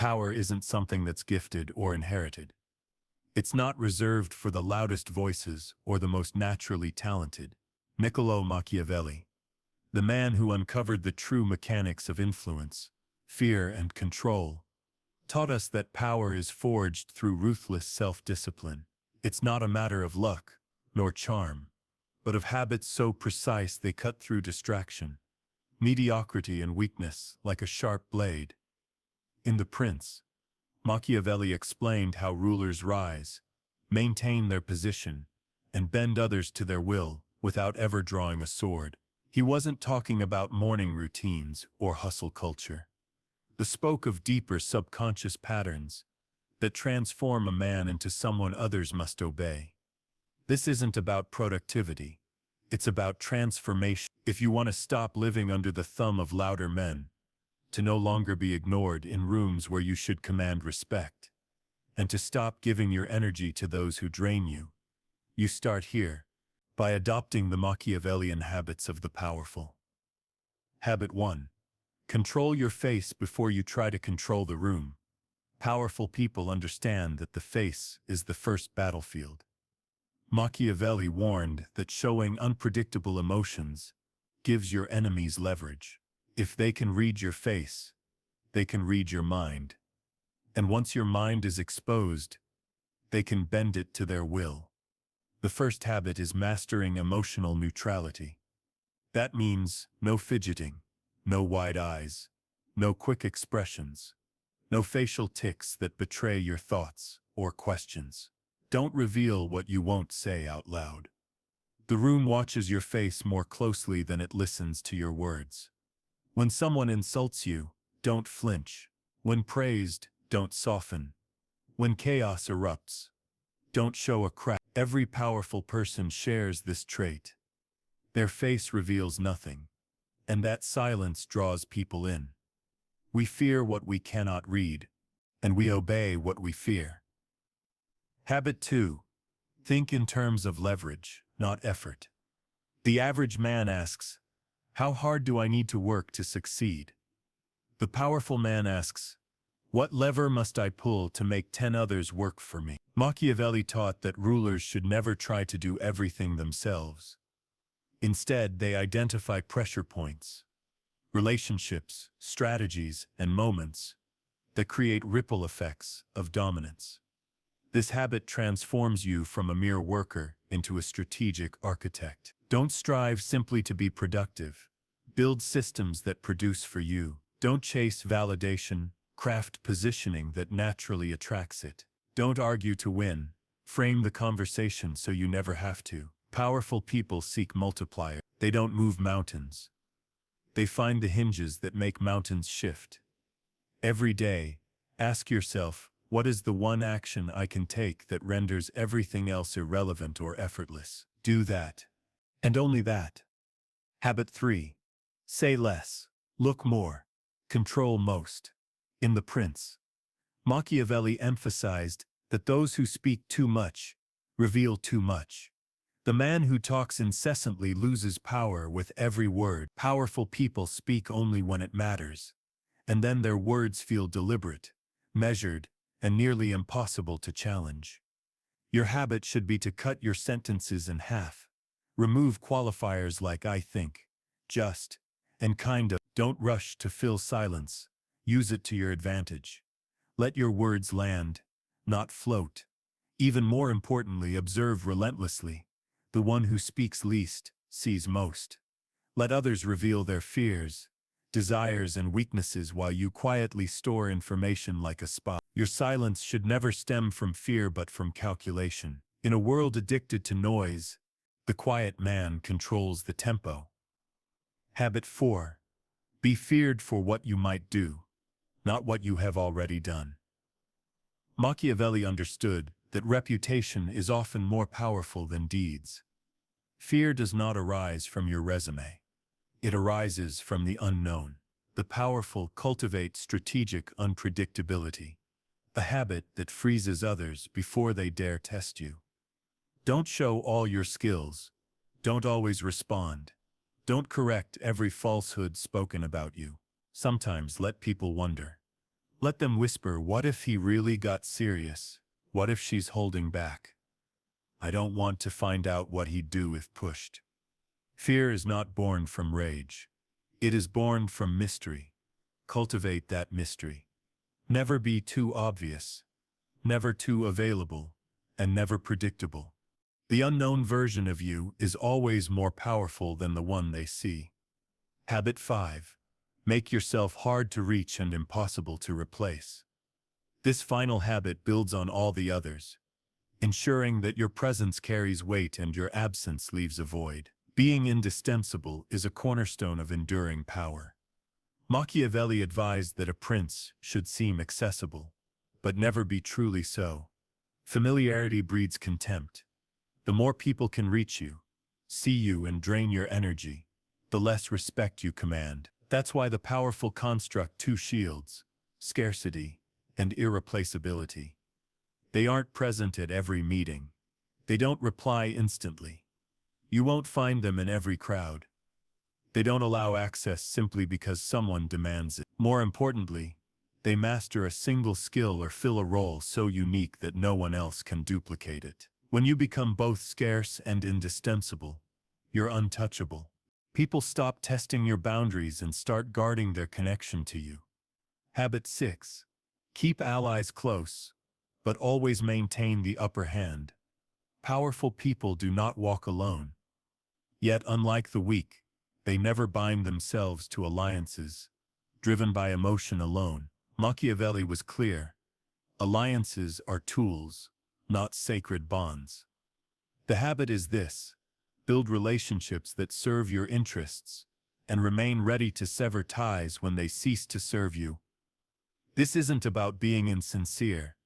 Power isn't something that's gifted or inherited. It's not reserved for the loudest voices or the most naturally talented. Niccolò Machiavelli, the man who uncovered the true mechanics of influence, fear, and control, taught us that power is forged through ruthless self-discipline. It's not a matter of luck, nor charm, but of habits so precise they cut through distraction, mediocrity, and weakness like a sharp blade. In The Prince, Machiavelli explained how rulers rise, maintain their position, and bend others to their will without ever drawing a sword. He wasn't talking about morning routines or hustle culture. He spoke of deeper subconscious patterns that transform a man into someone others must obey. This isn't about productivity. It's about transformation. If you want to stop living under the thumb of louder men, to no longer be ignored in rooms where you should command respect, and to stop giving your energy to those who drain you, you start here, by adopting the Machiavellian habits of the powerful. Habit 1. Control your face before you try to control the room. Powerful people understand that the face is the first battlefield. Machiavelli warned that showing unpredictable emotions gives your enemies leverage. If they can read your face, they can read your mind. And once your mind is exposed, they can bend it to their will. The first habit is mastering emotional neutrality. That means no fidgeting, no wide eyes, no quick expressions, no facial tics that betray your thoughts or questions. Don't reveal what you won't say out loud. The room watches your face more closely than it listens to your words. When someone insults you, don't flinch. When praised, don't soften. When chaos erupts, don't show a crack. Every powerful person shares this trait. Their face reveals nothing, and that silence draws people in. We fear what we cannot read, and we obey what we fear. Habit 2. Think in terms of leverage, not effort. The average man asks, "How hard do I need to work to succeed?" The powerful man asks, "What lever must I pull to make 10 others work for me?" Machiavelli taught that rulers should never try to do everything themselves. Instead, they identify pressure points, relationships, strategies, and moments that create ripple effects of dominance. This habit transforms you from a mere worker into a strategic architect. Don't strive simply to be productive. Build systems that produce for you. Don't chase validation. Craft positioning that naturally attracts it. Don't argue to win. Frame the conversation so you never have to. Powerful people seek multipliers. They don't move mountains. They find the hinges that make mountains shift. Every day, ask yourself, what is the one action I can take that renders everything else irrelevant or effortless? Do that. And only that. Habit 3. Say less. Look more. Control most. In The Prince, Machiavelli emphasized that those who speak too much reveal too much. The man who talks incessantly loses power with every word. Powerful people speak only when it matters, and then their words feel deliberate, measured, and nearly impossible to challenge. Your habit should be to cut your sentences in half. Remove qualifiers like "I think," "just," and "kind of." Don't rush to fill silence. Use it to your advantage. Let your words land, not float. Even more importantly, observe relentlessly. The one who speaks least sees most. Let others reveal their fears, desires, and weaknesses while you quietly store information like a spy. Your silence should never stem from fear but from calculation. In a world addicted to noise, the quiet man controls the tempo. Habit 4. Be feared for what you might do, not what you have already done. Machiavelli understood that reputation is often more powerful than deeds. Fear does not arise from your resume. It arises from the unknown. The powerful cultivate strategic unpredictability, a habit that freezes others before they dare test you. Don't show all your skills. Don't always respond. Don't correct every falsehood spoken about you. Sometimes let people wonder, Let them whisper, what if he really got serious? What if she's holding back? I don't want to find out what he'd do if pushed. Fear is not born from rage. It is born from mystery. Cultivate that mystery. Never be too obvious, never too available, and never predictable. The unknown version of you is always more powerful than the one they see. Habit 5. Make yourself hard to reach and impossible to replace. This final habit builds on all the others, ensuring that your presence carries weight and your absence leaves a void. Being indispensable is a cornerstone of enduring power. Machiavelli advised that a prince should seem accessible, but never be truly so. Familiarity breeds contempt. The more people can reach you, see you, and drain your energy, the less respect you command. That's why the powerful construct two shields, scarcity and irreplaceability. They aren't present at every meeting. They don't reply instantly. You won't find them in every crowd. They don't allow access simply because someone demands it. More importantly, they master a single skill or fill a role so unique that no one else can duplicate it. When you become both scarce and indispensable, you're untouchable. People stop testing your boundaries and start guarding their connection to you. Habit 6. Keep allies close, but always maintain the upper hand. Powerful people do not walk alone. Yet, unlike the weak, they never bind themselves to alliances, driven by emotion alone. Machiavelli was clear. Alliances are tools, not sacred bonds. The habit is this: build relationships that serve your interests, and remain ready to sever ties when they cease to serve you. This isn't about being insincere.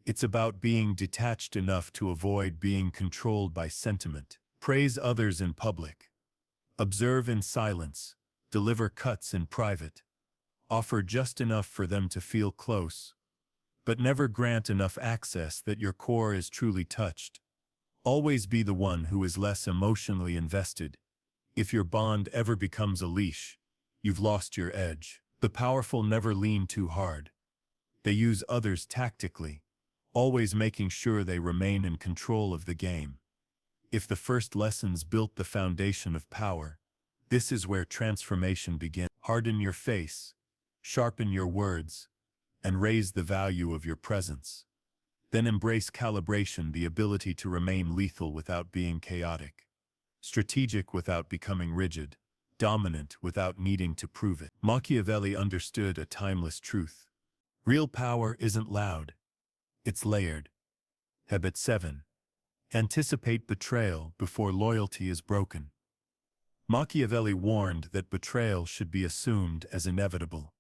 It's about being detached enough to avoid being controlled by sentiment. Praise others in public. Observe in silence. Deliver cuts in private. Offer just enough for them to feel close, but never grant enough access that your core is truly touched. Always be the one who is less emotionally invested. If your bond ever becomes a leash, you've lost your edge. The powerful never lean too hard. They use others tactically, always making sure they remain in control of the game. If the first lessons built the foundation of power, this is where transformation begins. Harden your face, sharpen your words, and raise the value of your presence. Then embrace calibration, the ability to remain lethal without being chaotic, strategic without becoming rigid, dominant without needing to prove it. Machiavelli understood a timeless truth. Real power isn't loud, it's layered. Habit 7. Anticipate betrayal before loyalty is broken. Machiavelli warned that betrayal should be assumed as inevitable,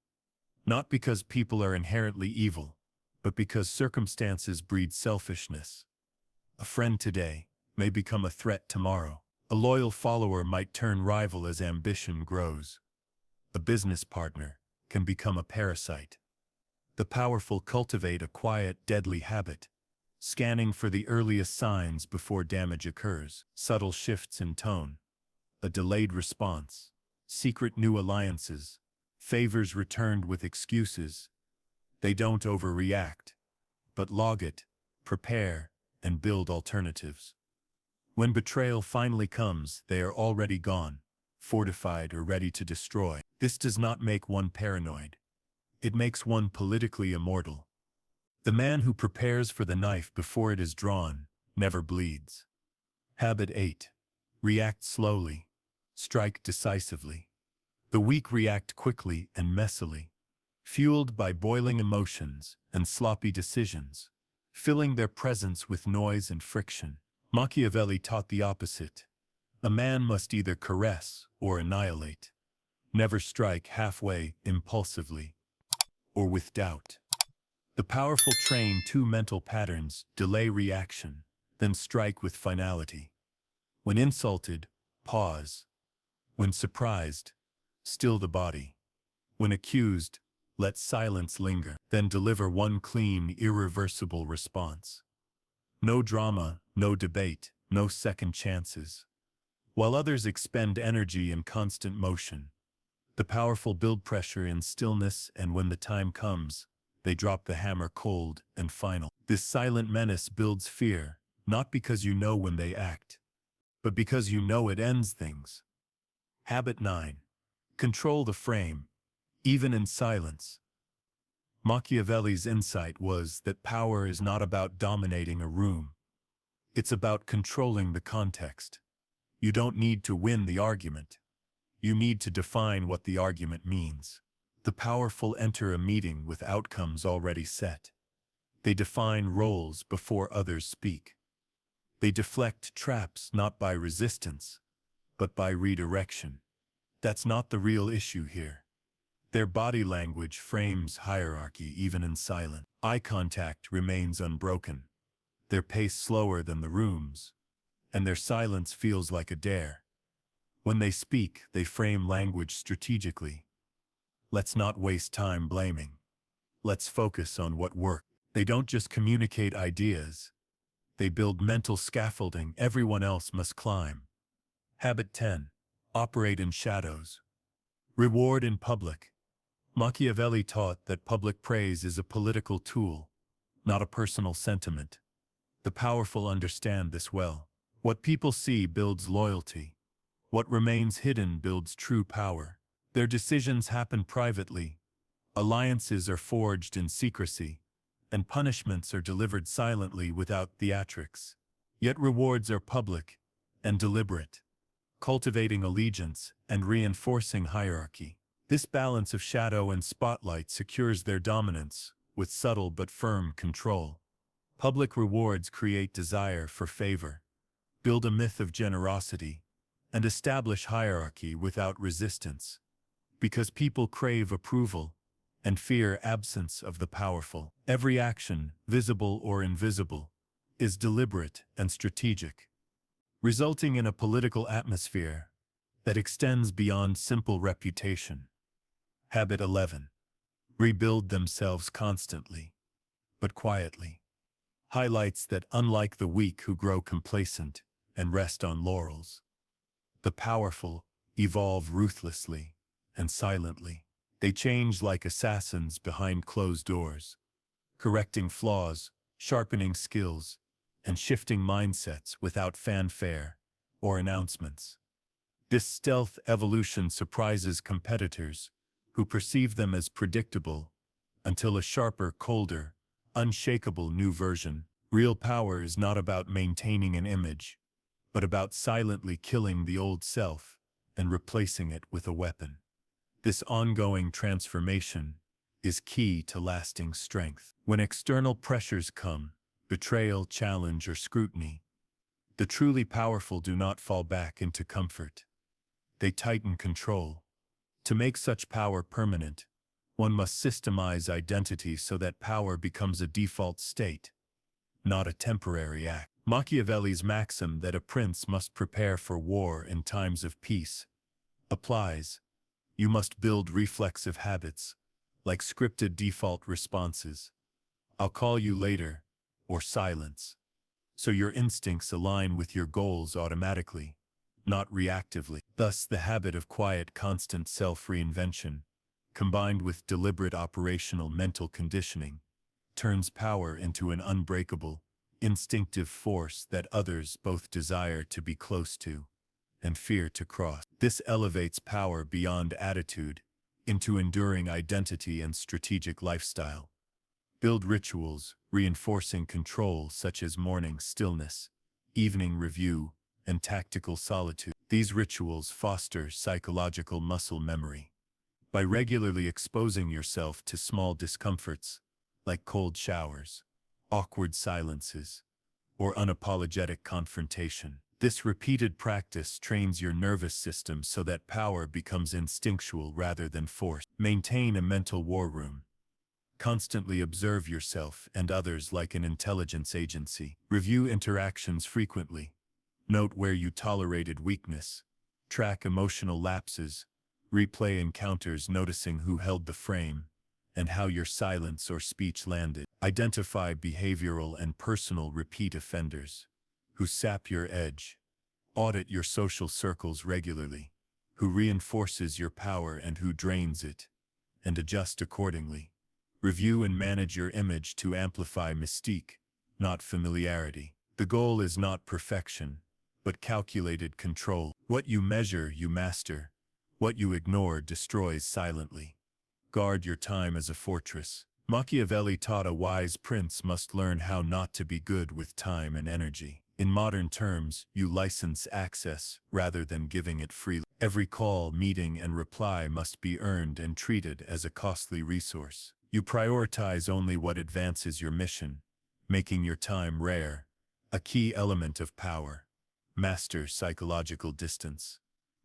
not because people are inherently evil, but because circumstances breed selfishness. A friend today may become a threat tomorrow. A loyal follower might turn rival as ambition grows. A business partner can become a parasite. The powerful cultivate a quiet, deadly habit, scanning for the earliest signs before damage occurs. Subtle shifts in tone, a delayed response, secret new alliances, favors returned with excuses. They don't overreact, but log it, prepare, and build alternatives. When betrayal finally comes, they are already gone, fortified or ready to destroy. This does not make one paranoid. It makes one politically immortal. The man who prepares for the knife before it is drawn never bleeds. Habit 8. React slowly. Strike decisively. The weak react quickly and messily, fueled by boiling emotions and sloppy decisions, filling their presence with noise and friction. Machiavelli taught the opposite. A man must either caress or annihilate. Never strike halfway, impulsively, or with doubt. The powerful train two mental patterns: delay reaction, then strike with finality. When insulted, pause. When surprised, still the body. When accused, let silence linger. Then deliver one clean, irreversible response. No drama, no debate, no second chances. While others expend energy in constant motion, the powerful build pressure in stillness, and when the time comes, They drop the hammer cold and final. This silent menace builds fear, not because you know when they act, but because you know it ends things. Habit 9. Control the frame, even in silence. Machiavelli's insight was that power is not about dominating a room. It's about controlling the context. You don't need to win the argument. You need to define what the argument means. The powerful enter a meeting with outcomes already set. They define roles before others speak. They deflect traps not by resistance, but by redirection. That's not the real issue here. Their body language frames hierarchy even in silence. Eye contact remains unbroken. Their pace slower than the room's, and their silence feels like a dare. When they speak, they frame language strategically. Let's not waste time blaming. Let's focus on what works. They don't just communicate ideas. They build mental scaffolding everyone else must climb. Habit 10. Operate in shadows. Reward in public. Machiavelli taught that public praise is a political tool, not a personal sentiment. The powerful understand this well. What people see builds loyalty. What remains hidden builds true power. Their decisions happen privately. Alliances are forged in secrecy, and punishments are delivered silently without theatrics. Yet rewards are public and deliberate, cultivating allegiance and reinforcing hierarchy. This balance of shadow and spotlight secures their dominance with subtle but firm control. Public rewards create desire for favor, build a myth of generosity, and establish hierarchy without resistance. Because people crave approval and fear absence of the powerful, every action, visible or invisible, is deliberate and strategic, resulting in a political atmosphere that extends beyond simple reputation. Habit 11. Rebuild themselves constantly, but quietly. Highlights that unlike the weak who grow complacent and rest on laurels, the powerful evolve ruthlessly and silently. They change like assassins behind closed doors, correcting flaws, sharpening skills, and shifting mindsets without fanfare or announcements. This stealth evolution surprises competitors who perceive them as predictable until a sharper, colder, unshakable new version. Real power is not about maintaining an image, but about silently killing the old self and replacing it with a weapon. This ongoing transformation is key to lasting strength. When external pressures come, betrayal, challenge, or scrutiny, the truly powerful do not fall back into comfort. They tighten control. To make such power permanent, one must systemize identity so that power becomes a default state, not a temporary act. Machiavelli's maxim that a prince must prepare for war in times of peace applies. You must build reflexive habits, like scripted default responses. I'll call you later, or silence. So your instincts align with your goals automatically, not reactively. Thus, the habit of quiet, constant self-reinvention, combined with deliberate operational mental conditioning, turns power into an unbreakable, instinctive force that others both desire to be close to and fear to cross. This elevates power beyond attitude into enduring identity and strategic lifestyle. Build rituals reinforcing control such as morning stillness, evening review, and tactical solitude. These rituals foster psychological muscle memory. By regularly exposing yourself to small discomforts, like cold showers, awkward silences, or unapologetic confrontation, this repeated practice trains your nervous system so that power becomes instinctual rather than forced. Maintain a mental war room. Constantly observe yourself and others like an intelligence agency. Review interactions frequently. Note where you tolerated weakness. Track emotional lapses. Replay encounters, noticing who held the frame and how your silence or speech landed. Identify behavioral and personal repeat offenders who sap your edge. Audit your social circles regularly. Who reinforces your power and who drains it, and adjust accordingly. Review and manage your image to amplify mystique, not familiarity. The goal is not perfection, but calculated control. What you measure, you master. What you ignore destroys silently. Guard your time as a fortress. Machiavelli taught a wise prince must learn how not to be good with time and energy. In modern terms, you license access rather than giving it freely. Every call, meeting, and reply must be earned and treated as a costly resource. You prioritize only what advances your mission, making your time rare, a key element of power. Master psychological distance.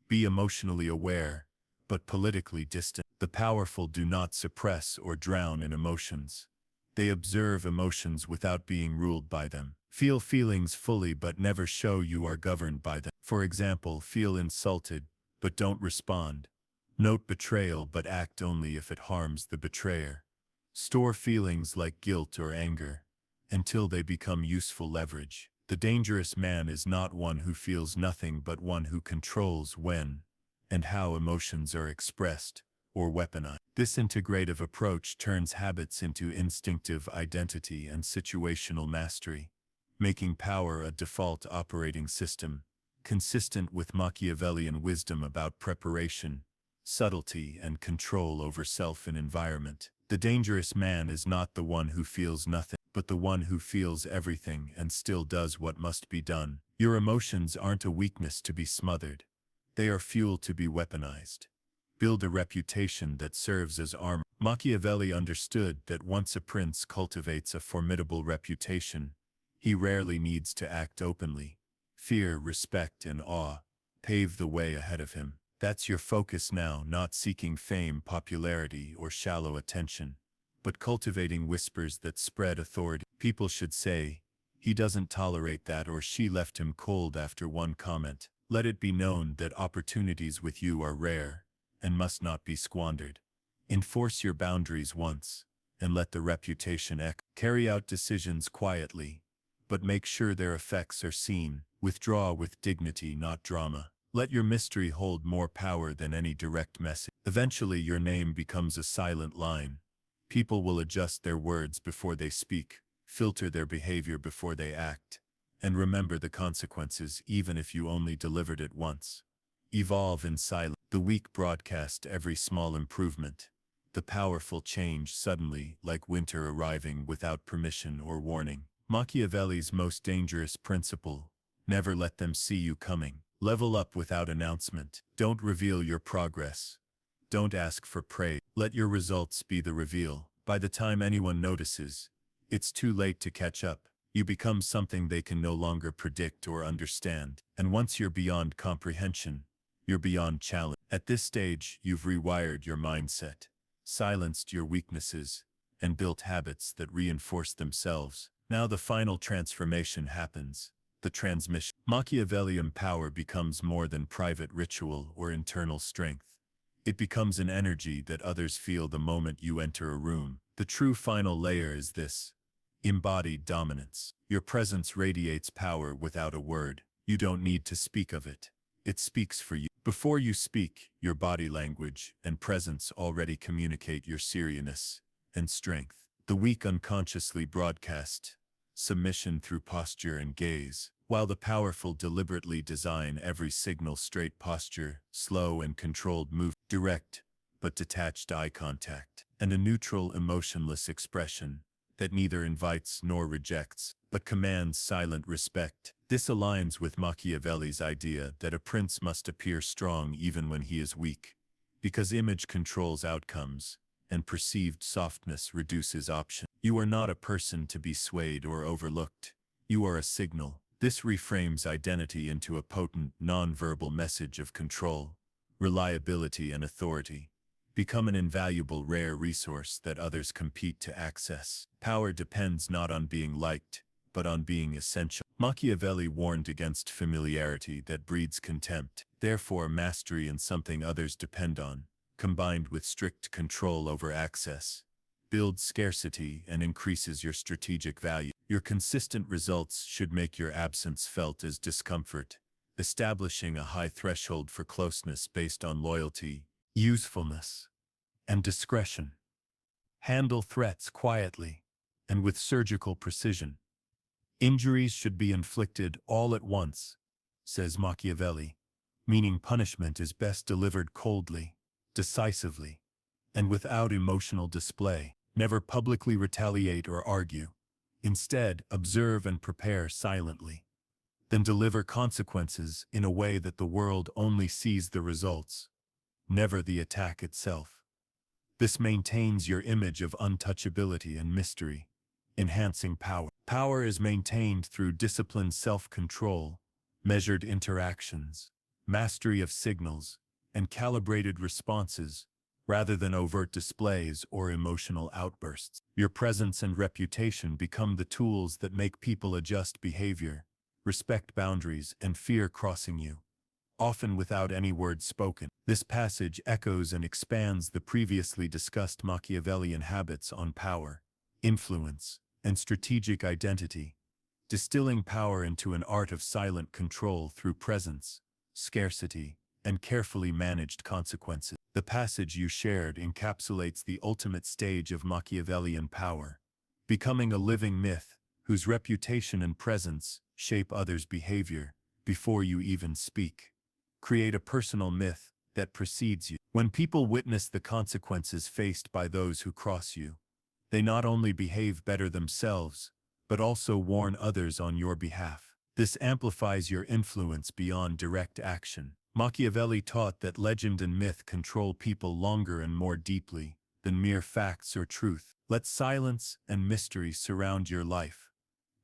Be emotionally aware, but politically distant. The powerful do not suppress or drown in emotions. They observe emotions without being ruled by them. Feel feelings fully but never show you are governed by them. For example, feel insulted, but don't respond. Note betrayal but act only if it harms the betrayer. Store feelings like guilt or anger until they become useful leverage. The dangerous man is not one who feels nothing but one who controls when and how emotions are expressed or weaponized. This integrative approach turns habits into instinctive identity and situational mastery, making power a default operating system, consistent with Machiavellian wisdom about preparation, subtlety, and control over self and environment. The dangerous man is not the one who feels nothing, but the one who feels everything and still does what must be done. Your emotions aren't a weakness to be smothered. They are fuel to be weaponized. Build a reputation that serves as armor. Machiavelli understood that once a prince cultivates a formidable reputation, he rarely needs to act openly. Fear, respect, and awe pave the way ahead of him. That's your focus now, not seeking fame, popularity, or shallow attention, but cultivating whispers that spread authority. People should say, "He doesn't tolerate that," or "She left him cold after one comment." Let it be known that opportunities with you are rare and must not be squandered. Enforce your boundaries once, and let the reputation echo. Carry out decisions quietly, but make sure their effects are seen. Withdraw with dignity, not drama. Let your mystery hold more power than any direct message. Eventually your name becomes a silent line. People will adjust their words before they speak, filter their behavior before they act, and remember the consequences even if you only delivered it once. Evolve in silence. The weak broadcast every small improvement. The powerful change suddenly, like winter arriving without permission or warning. Machiavelli's most dangerous principle: never let them see you coming. Level up without announcement. Don't reveal your progress. Don't ask for praise. Let your results be the reveal. By the time anyone notices, it's too late to catch up. You become something they can no longer predict or understand. And once you're beyond comprehension, you're beyond challenge. At this stage, you've rewired your mindset, silenced your weaknesses, and built habits that reinforce themselves. Now the final transformation happens, the transmission. Machiavellian power becomes more than private ritual or internal strength. It becomes an energy that others feel the moment you enter a room. The true final layer is this: embodied dominance. Your presence radiates power without a word. You don't need to speak of it. It speaks for you. Before you speak, your body language and presence already communicate your seriousness and strength. The weak unconsciously broadcast submission through posture and gaze, while the powerful deliberately design every signal: straight posture, slow and controlled move, direct but detached eye contact, and a neutral, emotionless expression that neither invites nor rejects, but commands silent respect. This aligns with Machiavelli's idea that a prince must appear strong even when he is weak, because image controls outcomes, and perceived softness reduces options. You are not a person to be swayed or overlooked. You are a signal. This reframes identity into a potent, non-verbal message of control, reliability, and authority. Become an invaluable, rare resource that others compete to access. Power depends not on being liked, but on being essential. Machiavelli warned against familiarity that breeds contempt. Therefore, mastery in something others depend on, combined with strict control over access, builds scarcity and increases your strategic value. Your consistent results should make your absence felt as discomfort, establishing a high threshold for closeness based on loyalty, usefulness, and discretion. Handle threats quietly and with surgical precision. Injuries should be inflicted all at once, says Machiavelli, meaning punishment is best delivered coldly, decisively, and without emotional display. Never publicly retaliate or argue. Instead, observe and prepare silently. Then deliver consequences in a way that the world only sees the results, never the attack itself. This maintains your image of untouchability and mystery, enhancing power. Power is maintained through disciplined self-control, measured interactions, mastery of signals, and calibrated responses, rather than overt displays or emotional outbursts. Your presence and reputation become the tools that make people adjust behavior, respect boundaries, and fear crossing you, often without any words spoken. This passage echoes and expands the previously discussed Machiavellian habits on power, influence, and strategic identity, distilling power into an art of silent control through presence, scarcity, and carefully managed consequences. The passage you shared encapsulates the ultimate stage of Machiavellian power, becoming a living myth whose reputation and presence shape others' behavior before you even speak. Create a personal myth that precedes you. When people witness the consequences faced by those who cross you, they not only behave better themselves, but also warn others on your behalf. This amplifies your influence beyond direct action. Machiavelli taught that legend and myth control people longer and more deeply than mere facts or truth. Let silence and mystery surround your life.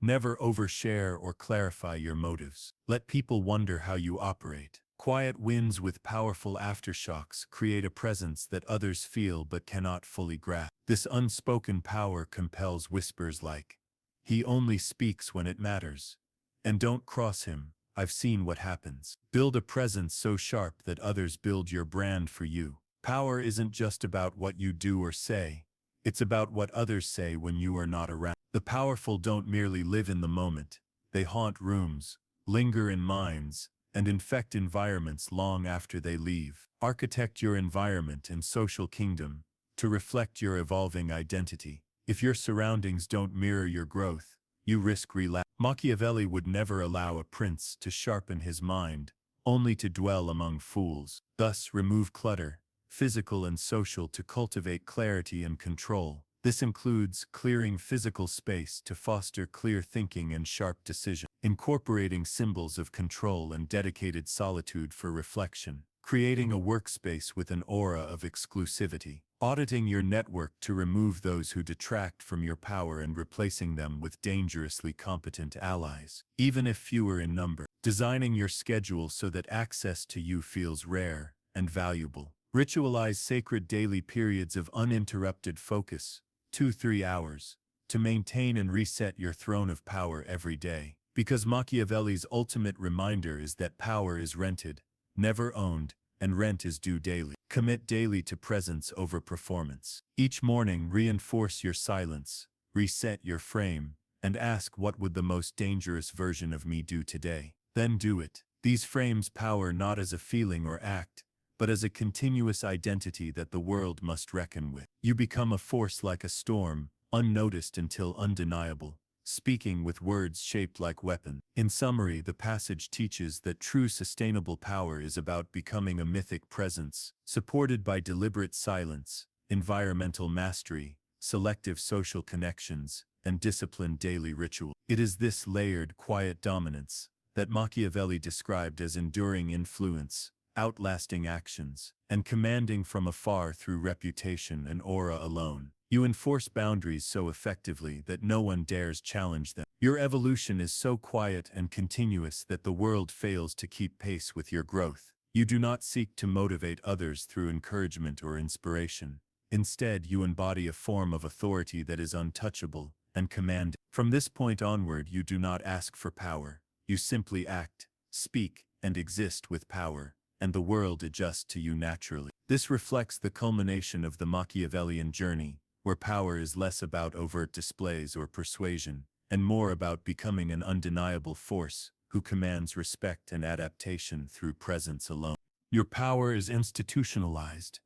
Never overshare or clarify your motives. Let people wonder how you operate. Quiet winds with powerful aftershocks create a presence that others feel but cannot fully grasp. This unspoken power compels whispers like, "He only speaks when it matters. And don't cross him, I've seen what happens." Build a presence so sharp that others build your brand for you. Power isn't just about what you do or say. It's about what others say when you are not around. The powerful don't merely live in the moment. They haunt rooms, linger in minds, and infect environments long after they leave. Architect your environment and social kingdom to reflect your evolving identity. If your surroundings don't mirror your growth, you risk relapse. Machiavelli would never allow a prince to sharpen his mind, only to dwell among fools. Thus, remove clutter, physical and social, to cultivate clarity and control. This includes clearing physical space to foster clear thinking and sharp decision, incorporating symbols of control and dedicated solitude for reflection, creating a workspace with an aura of exclusivity, auditing your network to remove those who detract from your power and replacing them with dangerously competent allies, even if fewer in number, designing your schedule so that access to you feels rare and valuable. Ritualize sacred daily periods of uninterrupted focus, 2-3 hours, to maintain and reset your throne of power every day. Because Machiavelli's ultimate reminder is that power is rented, never owned, and rent is due daily. Commit daily to presence over performance. Each morning, reinforce your silence, reset your frame, and ask, what would the most dangerous version of me do today? Then do it. These frames power not as a feeling or act, but as a continuous identity that the world must reckon with. You become a force like a storm, unnoticed until undeniable, speaking with words shaped like weapons. In summary, the passage teaches that true sustainable power is about becoming a mythic presence, supported by deliberate silence, environmental mastery, selective social connections, and disciplined daily ritual. It is this layered, quiet dominance that Machiavelli described as enduring influence, outlasting actions, and commanding from afar through reputation and aura alone. You enforce boundaries so effectively that no one dares challenge them. Your evolution is so quiet and continuous that the world fails to keep pace with your growth. You do not seek to motivate others through encouragement or inspiration. Instead, you embody a form of authority that is untouchable and commanding. From this point onward, you do not ask for power. You simply act, speak, and exist with power, and the world adjusts to you naturally. This reflects the culmination of the Machiavellian journey, where power is less about overt displays or persuasion, and more about becoming an undeniable force who commands respect and adaptation through presence alone. Your power is institutionalized,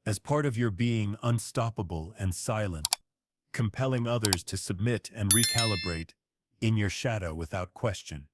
as part of your being unstoppable and silent, compelling others to submit and recalibrate in your shadow without question.